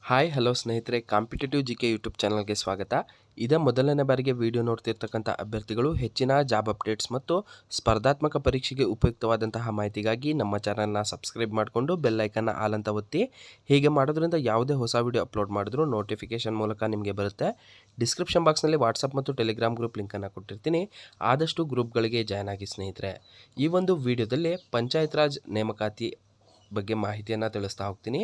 Hi hello ಸ್ನೇಹಿತರೆ, competitive G K YouTube ಚಾನಲ್ಗೆ ಸ್ವಾಗತ. ಇದೇ ಮೊದಲನೇ ಬಾರಿಗೆ ವಿಡಿಯೋ ನೋಡ್ತಿರ್ತಕ್ಕಂಥ ಅಭ್ಯರ್ಥಿಗಳು ಹೆಚ್ಚಿನ ಜಾಬ್ ಅಪ್ಡೇಟ್ಸ್ ಮತ್ತು ಸ್ಪರ್ಧಾತ್ಮಕ ಪರೀಕ್ಷೆಗೆ ಉಪಯುಕ್ತವಾದಂತಹ ಮಾಹಿತಿಗಾಗಿ ನಮ್ಮ ಚಾನಲ್ನ ಸಬ್ಸ್ಕ್ರೈಬ್ ಮಾಡಿಕೊಂಡು ಬೆಲ್ ಐಕನ್ನ ಆಲ್ ಅಂತ ಒತ್ತಿ. ಹೀಗೆ ಮಾಡೋದ್ರಿಂದ ಯಾವುದೇ ಹೊಸ ವಿಡಿಯೋ ಅಪ್ಲೋಡ್ ಮಾಡಿದ್ರೂ ನೋಟಿಫಿಕೇಷನ್ ಮೂಲಕ ನಿಮಗೆ ಬರುತ್ತೆ. ಡಿಸ್ಕ್ರಿಪ್ಷನ್ ಬಾಕ್ಸ್ನಲ್ಲಿ ವಾಟ್ಸಪ್ ಮತ್ತು ಟೆಲಿಗ್ರಾಮ್ ಗ್ರೂಪ್ ಲಿಂಕನ್ನು ಕೊಟ್ಟಿರ್ತೀನಿ. ಆದಷ್ಟು ಗ್ರೂಪ್ಗಳಿಗೆ ಜಾಯ್ನ್ ಆಗಿ ಸ್ನೇಹಿತರೆ. ಈ ಒಂದು ವಿಡಿಯೋದಲ್ಲಿ ಪಂಚಾಯತ್ ರಾಜ್ ನೇಮಕಾತಿ ಬಗ್ಗೆ ಮಾಹಿತಿಯನ್ನು ತಿಳಿಸ್ತಾ ಹೋಗ್ತೀನಿ.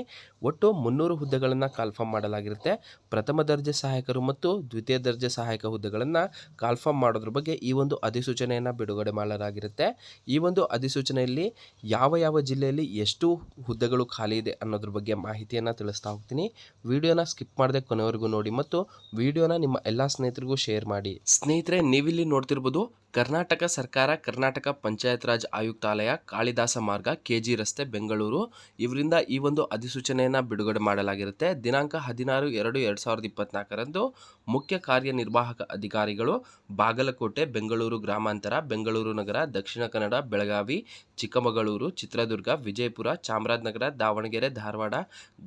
ಒಟ್ಟು 300 ಹುದ್ದೆಗಳನ್ನು ಕಾಲ್ಫಾರ್ಮ್ ಮಾಡಲಾಗಿರುತ್ತೆ. ಪ್ರಥಮ ದರ್ಜೆ ಸಹಾಯಕರು ಮತ್ತು ದ್ವಿತೀಯ ದರ್ಜೆ ಸಹಾಯಕ ಹುದ್ದೆಗಳನ್ನು ಕಾಲ್ಫಾರ್ಮ್ ಮಾಡೋದ್ರ ಬಗ್ಗೆ ಈ ಒಂದು ಅಧಿಸೂಚನೆಯನ್ನು ಬಿಡುಗಡೆ ಮಾಡಲಾಗಿರುತ್ತೆ. ಈ ಒಂದು ಅಧಿಸೂಚನೆಯಲ್ಲಿ ಯಾವ ಜಿಲ್ಲೆಯಲ್ಲಿ ಎಷ್ಟು ಹುದ್ದೆಗಳು ಖಾಲಿ ಇದೆ ಅನ್ನೋದ್ರ ಬಗ್ಗೆ ಮಾಹಿತಿಯನ್ನು ತಿಳಿಸ್ತಾ ಹೋಗ್ತೀನಿ. ವಿಡಿಯೋನ ಸ್ಕಿಪ್ ಮಾಡದೆ ಕೊನೆವರೆಗೂ ನೋಡಿ ಮತ್ತು ವಿಡಿಯೋನ ನಿಮ್ಮ ಎಲ್ಲ ಸ್ನೇಹಿತರಿಗೂ ಶೇರ್ ಮಾಡಿ. ಸ್ನೇಹಿತರೆ, ನೀವಿಲ್ಲಿ ನೋಡ್ತಿರ್ಬೋದು ಕರ್ನಾಟಕ ಸರ್ಕಾರ, ಕರ್ನಾಟಕ ಪಂಚಾಯತ್ ರಾಜ್ ಆಯುಕ್ತಾಲಯ, ಕಾಳಿದಾಸ ಮಾರ್ಗ, KG ರಸ್ತೆ, ಬೆಂಗಳೂರು ಇವರಿಂದ ಈ ಒಂದು ಅಧಿಸೂಚನೆಯನ್ನು ಬಿಡುಗಡೆ ಮಾಡಲಾಗಿರುತ್ತೆ. ದಿನಾಂಕ 16/2/2024 ಮುಖ್ಯ ಕಾರ್ಯನಿರ್ವಾಹಕ ಅಧಿಕಾರಿಗಳು ಬಾಗಲಕೋಟೆ, ಬೆಂಗಳೂರು ಗ್ರಾಮಾಂತರ, ಬೆಂಗಳೂರು ನಗರ, ದಕ್ಷಿಣ ಕನ್ನಡ, ಬೆಳಗಾವಿ, ಚಿಕ್ಕಮಗಳೂರು, ಚಿತ್ರದುರ್ಗ, ವಿಜಯಪುರ, ಚಾಮರಾಜನಗರ, ದಾವಣಗೆರೆ, ಧಾರವಾಡ,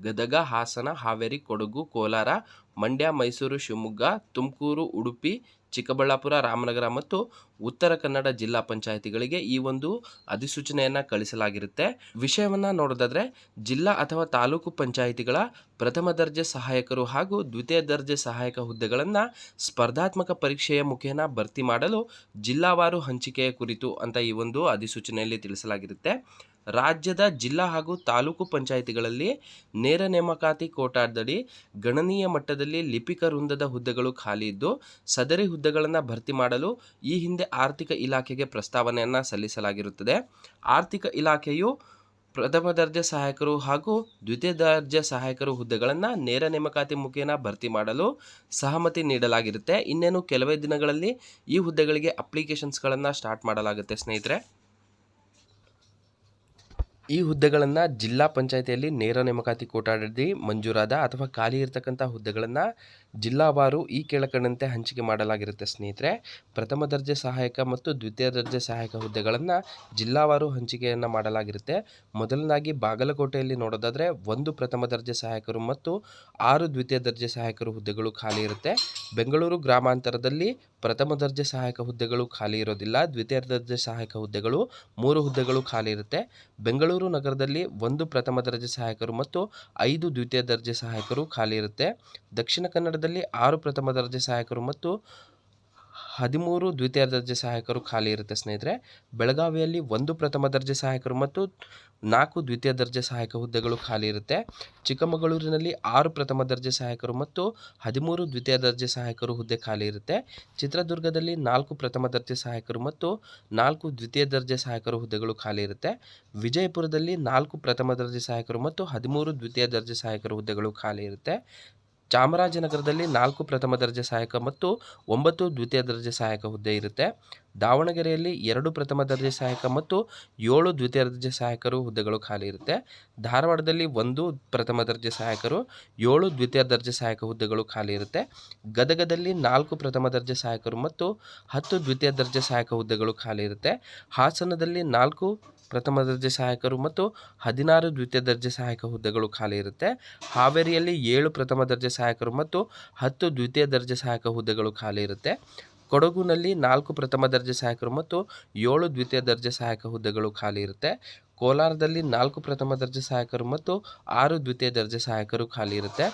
ಗದಗ, ಹಾಸನ, ಹಾವೇರಿ, ಕೊಡಗು, ಕೋಲಾರ, ಮಂಡ್ಯ, ಮೈಸೂರು, ಶಿವಮೊಗ್ಗ, ತುಮಕೂರು, ಉಡುಪಿ, ಚಿಕ್ಕಬಳ್ಳಾಪುರ, ರಾಮನಗರ ಮತ್ತು ಉತ್ತರ ಕನ್ನಡ ಜಿಲ್ಲಾ ಪಂಚಾಯಿತಿಗಳಿಗೆ ಈ ಒಂದು ಅಧಿಸೂಚನೆಯನ್ನು ಕಳಿಸಲಾಗಿರುತ್ತೆ. ವಿಷಯವನ್ನು ನೋಡೋದಾದರೆ, ಜಿಲ್ಲಾ ಅಥವಾ ತಾಲೂಕು ಪಂಚಾಯಿತಿಗಳ ಪ್ರಥಮ ದರ್ಜೆ ಸಹಾಯಕರು ಹಾಗೂ ದ್ವಿತೀಯ ದರ್ಜೆ ಸಹಾಯಕ ಹುದ್ದೆಗಳನ್ನು ಸ್ಪರ್ಧಾತ್ಮಕ ಪರೀಕ್ಷೆಯ ಮುಖೇನ ಭರ್ತಿ ಮಾಡಲು ಜಿಲ್ಲಾವಾರು ಹಂಚಿಕೆಯ ಕುರಿತು ಅಂತ ಈ ಒಂದು ಅಧಿಸೂಚನೆಯಲ್ಲಿ ತಿಳಿಸಲಾಗಿರುತ್ತೆ. ರಾಜ್ಯದ ಜಿಲ್ಲಾ ಹಾಗೂ ತಾಲೂಕು ಪಂಚಾಯಿತಿಗಳಲ್ಲಿ ನೇರ ನೇಮಕಾತಿ ಕೋಟಾದಡಿ ಗಣನೀಯ ಮಟ್ಟದಲ್ಲಿ ಲಿಪಿಕ ವೃಂದದ ಹುದ್ದೆಗಳು ಖಾಲಿ ಇದ್ದು, ಸದರಿ ಹುದ್ದೆಗಳನ್ನು ಭರ್ತಿ ಮಾಡಲು ಈ ಹಿಂದೆ ಆರ್ಥಿಕ ಇಲಾಖೆಗೆ ಪ್ರಸ್ತಾವನೆಯನ್ನು ಸಲ್ಲಿಸಲಾಗಿರುತ್ತದೆ. ಆರ್ಥಿಕ ಇಲಾಖೆಯು ಪ್ರಥಮ ದರ್ಜೆ ಸಹಾಯಕರು ಹಾಗೂ ದ್ವಿತೀಯ ದರ್ಜೆ ಸಹಾಯಕರು ಹುದ್ದೆಗಳನ್ನು ನೇರ ನೇಮಕಾತಿ ಮುಖೇನ ಭರ್ತಿ ಮಾಡಲು ಸಹಮತಿ ನೀಡಲಾಗಿರುತ್ತೆ. ಇನ್ನೇನು ಕೆಲವೇ ದಿನಗಳಲ್ಲಿ ಈ ಹುದ್ದೆಗಳಿಗೆ ಅಪ್ಲಿಕೇಶನ್ಸ್ಗಳನ್ನು ಸ್ಟಾರ್ಟ್ ಮಾಡಲಾಗುತ್ತೆ ಸ್ನೇಹಿತರೆ. ಈ ಹುದ್ದೆಗಳನ್ನು ಜಿಲ್ಲಾ ಪಂಚಾಯಿತಿಯಲ್ಲಿ ನೇರ ನೇಮಕಾತಿ ಕೋಟಾದಡಿ ಮಂಜೂರಾದ ಅಥವಾ ಖಾಲಿ ಇರತಕ್ಕಂಥ ಹುದ್ದೆಗಳನ್ನು ಜಿಲ್ಲಾವಾರು ಈ ಕೆಳಕಂಡಂತೆ ಹಂಚಿಕೆ ಮಾಡಲಾಗಿರುತ್ತೆ ಸ್ನೇಹಿತರೆ. ಪ್ರಥಮ ದರ್ಜೆ ಸಹಾಯಕ ಮತ್ತು ದ್ವಿತೀಯ ದರ್ಜೆ ಸಹಾಯಕ ಹುದ್ದೆಗಳನ್ನು ಜಿಲ್ಲಾವಾರು ಹಂಚಿಕೆಯನ್ನು ಮಾಡಲಾಗಿರುತ್ತೆ. ಮೊದಲನಾಗಿ ಬಾಗಲಕೋಟೆಯಲ್ಲಿ ನೋಡೋದಾದರೆ 1 ಪ್ರಥಮ ದರ್ಜೆ ಸಹಾಯಕರು ಮತ್ತು 6 ದ್ವಿತೀಯ ದರ್ಜೆ ಸಹಾಯಕರು ಹುದ್ದೆಗಳು ಖಾಲಿ ಇರುತ್ತೆ. ಬೆಂಗಳೂರು ಗ್ರಾಮಾಂತರದಲ್ಲಿ ಪ್ರಥಮ ದರ್ಜೆ ಸಹಾಯಕ ಹುದ್ದೆಗಳು ಖಾಲಿ ಇರೋದಿಲ್ಲ. ದ್ವಿತೀಯ ದರ್ಜೆ ಸಹಾಯಕ ಹುದ್ದೆಗಳು 3 ಹುದ್ದೆಗಳು ಖಾಲಿ ಇರುತ್ತೆ. ಬೆಂಗಳೂರು ನಗರದಲ್ಲಿ 1 ಪ್ರಥಮ ದರ್ಜೆ ಸಹಾಯಕರು ಮತ್ತು 5 ದ್ವಿತೀಯ ದರ್ಜೆ ಸಹಾಯಕರು ಖಾಲಿ ಇರುತ್ತೆ. ದಕ್ಷಿಣ ಕನ್ನಡದಲ್ಲಿ 6 ಪ್ರಥಮ ದರ್ಜೆ ಸಹಾಯಕರು ಮತ್ತು 13 ದ್ವಿತೀಯ ದರ್ಜೆ ಸಹಾಯಕರು ಖಾಲಿ ಇರುತ್ತೆ ಸ್ನೇಹಿತರೆ. ಬೆಳಗಾವಿಯಲ್ಲಿ 1 ಪ್ರಥಮ ದರ್ಜೆ ಸಹಾಯಕರು ಮತ್ತು 4 ದ್ವಿತೀಯ ದರ್ಜೆ ಸಹಾಯಕ ಹುದ್ದೆಗಳು ಖಾಲಿ ಇರುತ್ತೆ. ಚಿಕ್ಕಮಗಳೂರಿನಲ್ಲಿ 6 ಪ್ರಥಮ ದರ್ಜೆ ಸಹಾಯಕರು ಮತ್ತು 13 ದ್ವಿತೀಯ ದರ್ಜೆ ಸಹಾಯಕರು ಹುದ್ದೆ ಖಾಲಿ ಇರುತ್ತೆ. ಚಿತ್ರದುರ್ಗದಲ್ಲಿ 4 ಪ್ರಥಮ ದರ್ಜೆ ಸಹಾಯಕರು ಮತ್ತು 4 ದ್ವಿತೀಯ ದರ್ಜೆ ಸಹಾಯಕರು ಹುದ್ದೆಗಳು ಖಾಲಿ ಇರುತ್ತೆ. ವಿಜಯಪುರದಲ್ಲಿ 4 ಪ್ರಥಮ ದರ್ಜೆ ಸಹಾಯಕರು ಮತ್ತು 13 ದ್ವಿತೀಯ ದರ್ಜೆ ಸಹಾಯಕರು ಹುದ್ದೆಗಳು ಖಾಲಿ ಇರುತ್ತೆ. ಚಾಮರಾಜನಗರದಲ್ಲಿ 4 ಪ್ರಥಮ ದರ್ಜೆ ಸಹಾಯಕ ಮತ್ತು 9 ದ್ವಿತೀಯ ದರ್ಜೆ ಸಹಾಯಕ ಹುದ್ದೆ ಇರುತ್ತೆ. ದಾವಣಗೆರೆಯಲ್ಲಿ 2 ಪ್ರಥಮ ದರ್ಜೆ ಸಹಾಯಕ ಮತ್ತು 7 ದ್ವಿತೀಯ ದರ್ಜೆ ಸಹಾಯಕರು ಹುದ್ದೆಗಳು ಖಾಲಿ ಇರುತ್ತೆ. ಧಾರವಾಡದಲ್ಲಿ 1 ಪ್ರಥಮ ದರ್ಜೆ ಸಹಾಯಕರು, 7 ದ್ವಿತೀಯ ದರ್ಜೆ ಸಹಾಯಕ ಹುದ್ದೆಗಳು ಖಾಲಿ ಇರುತ್ತೆ. ಗದಗದಲ್ಲಿ 4 ಪ್ರಥಮ ದರ್ಜೆ ಸಹಾಯಕರು ಮತ್ತು 10 ದ್ವಿತೀಯ ದರ್ಜೆ ಸಹಾಯಕ ಹುದ್ದೆಗಳು ಖಾಲಿ ಇರುತ್ತೆ. ಹಾಸನದಲ್ಲಿ 4 ಪ್ರಥಮ ದರ್ಜೆ ಸಹಾಯಕರು ಮತ್ತು 16 ದ್ವಿತೀಯ ದರ್ಜೆ ಸಹಾಯಕ ಹುದ್ದೆಗಳು ಖಾಲಿ ಇರುತ್ತೆ. ಹಾವೇರಿಯಲ್ಲಿ 7 ಪ್ರಥಮ ದರ್ಜೆ ಸಹಾಯಕರು ಮತ್ತು 10 ದ್ವಿತೀಯ ದರ್ಜೆ ಸಹಾಯಕ ಹುದ್ದೆಗಳು ಖಾಲಿ ಇರುತ್ತೆ. ಕೊಡಗುನಲ್ಲಿ 4 ಪ್ರಥಮ ದರ್ಜೆ ಸಹಾಯಕರು ಮತ್ತು 7 ದ್ವಿತೀಯ ದರ್ಜೆ ಸಹಾಯಕ ಹುದ್ದೆಗಳು ಖಾಲಿ ಇರುತ್ತೆ. ಕೋಲಾರದಲ್ಲಿ 4 ಪ್ರಥಮ ದರ್ಜೆ ಸಹಾಯಕರು ಮತ್ತು 6 ದ್ವಿತೀಯ ದರ್ಜೆ ಸಹಾಯಕರು ಖಾಲಿ ಇರುತ್ತೆ.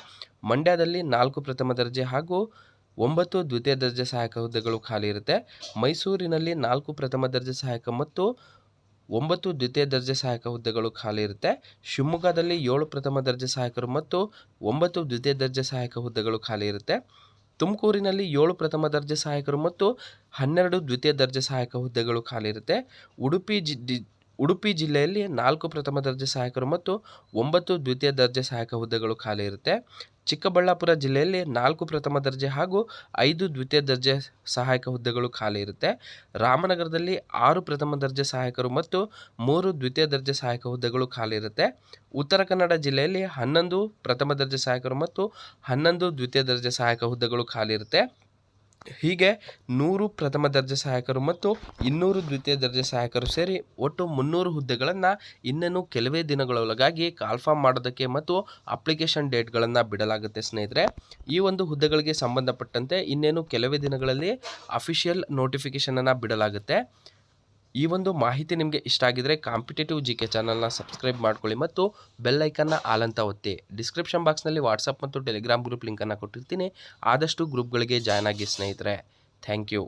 ಮಂಡ್ಯದಲ್ಲಿ 4 ಪ್ರಥಮ ದರ್ಜೆ ಹಾಗೂ 9 ದ್ವಿತೀಯ ದರ್ಜೆ ಸಹಾಯಕ ಹುದ್ದೆಗಳು ಖಾಲಿ ಇರುತ್ತೆ. ಮೈಸೂರಿನಲ್ಲಿ 4 ಪ್ರಥಮ ದರ್ಜೆ ಸಹಾಯಕ ಮತ್ತು 9 ದ್ವಿತೀಯ ದರ್ಜೆ ಸಹಾಯಕ ಹುದ್ದೆಗಳು ಖಾಲಿ ಇರುತ್ತೆ. ಶಿವಮೊಗ್ಗದಲ್ಲಿ 7 ಪ್ರಥಮ ದರ್ಜೆ ಸಹಾಯಕರು ಮತ್ತು 9 ದ್ವಿತೀಯ ದರ್ಜೆ ಸಹಾಯಕ ಹುದ್ದೆಗಳು ಖಾಲಿ ಇರುತ್ತೆ. ತುಮಕೂರಿನಲ್ಲಿ 7 ಪ್ರಥಮ ದರ್ಜೆ ಸಹಾಯಕರು ಮತ್ತು 12 ದ್ವಿತೀಯ ದರ್ಜೆ ಸಹಾಯಕ ಹುದ್ದೆಗಳು ಖಾಲಿ ಇರುತ್ತೆ. ಉಡುಪಿ ಜಿಲ್ಲೆಯಲ್ಲಿ 4 ಪ್ರಥಮ ದರ್ಜೆ ಸಹಾಯಕರು ಮತ್ತು 9 ದ್ವಿತೀಯ ದರ್ಜೆ ಸಹಾಯಕ ಹುದ್ದೆಗಳು ಖಾಲಿ ಇರುತ್ತೆ. ಚಿಕ್ಕಬಳ್ಳಾಪುರ ಜಿಲ್ಲೆಯಲ್ಲಿ 4 ಪ್ರಥಮ ದರ್ಜೆ ಹಾಗೂ 5 ದ್ವಿತೀಯ ದರ್ಜೆ ಸಹಾಯಕ ಹುದ್ದೆಗಳು ಖಾಲಿ ಇರುತ್ತೆ. ರಾಮನಗರದಲ್ಲಿ 6 ಪ್ರಥಮ ದರ್ಜೆ ಸಹಾಯಕರು ಮತ್ತು 3 ದ್ವಿತೀಯ ದರ್ಜೆ ಸಹಾಯಕ ಹುದ್ದೆಗಳು ಖಾಲಿ ಇರುತ್ತೆ. ಉತ್ತರ ಕನ್ನಡ ಜಿಲ್ಲೆಯಲ್ಲಿ 11 ಪ್ರಥಮ ದರ್ಜೆ ಸಹಾಯಕರು ಮತ್ತು 11 ದ್ವಿತೀಯ ದರ್ಜೆ ಸಹಾಯಕ ಹುದ್ದೆಗಳು ಖಾಲಿ ಇರುತ್ತೆ. ಹೀಗೆ 100 ಪ್ರಥಮ ದರ್ಜೆ ಸಹಾಯಕರು ಮತ್ತು 200 ದ್ವಿತೀಯ ದರ್ಜೆ ಸಹಾಯಕರು ಸೇರಿ ಒಟ್ಟು 300 ಹುದ್ದೆಗಳನ್ನು ಇನ್ನೇನು ಕೆಲವೇ ದಿನಗಳೊಳಗಾಗಿ ಕಾಲ್ಫಾರ್ಮ್ ಮಾಡೋದಕ್ಕೆ ಮತ್ತು ಅಪ್ಲಿಕೇಶನ್ ಡೇಟ್ಗಳನ್ನು ಬಿಡಲಾಗುತ್ತೆ ಸ್ನೇಹಿತರೆ. ಈ ಒಂದು ಹುದ್ದೆಗಳಿಗೆ ಸಂಬಂಧಪಟ್ಟಂತೆ ಇನ್ನೇನು ಕೆಲವೇ ದಿನಗಳಲ್ಲಿ ಅಫಿಷಿಯಲ್ ನೋಟಿಫಿಕೇಷನನ್ನು ಬಿಡಲಾಗುತ್ತೆ. ಈ ಒಂದು ಮಾಹಿತಿ ನಿಮಗೆ ಇಷ್ಟ ಆಗಿದ್ರೆ ಕಾಂಪಿಟೇಟಿವ್ GK ಚಾನಲ್ನ ಸಬ್ಸ್ಕ್ರೈಬ್ ಮಾಡ್ಕೊಳ್ಳಿ ಮತ್ತು ಬೆಲ್ ಐಕನ್ನ ಆಲ್ ಅಂತ ಒತ್ತಿ. ಡಿಸ್ಕ್ರಿಪ್ಷನ್ ಬಾಕ್ಸ್ನಲ್ಲಿ ವಾಟ್ಸಪ್ ಮತ್ತು ಟೆಲಿಗ್ರಾಮ್ ಗ್ರೂಪ್ ಲಿಂಕನ್ನು ಕೊಟ್ಟಿರ್ತೀನಿ. ಆದಷ್ಟು ಗ್ರೂಪ್ಗಳಿಗೆ ಜಾಯ್ನ್ ಆಗಿ ಸ್ನೇಹಿತರೆ. Thank you.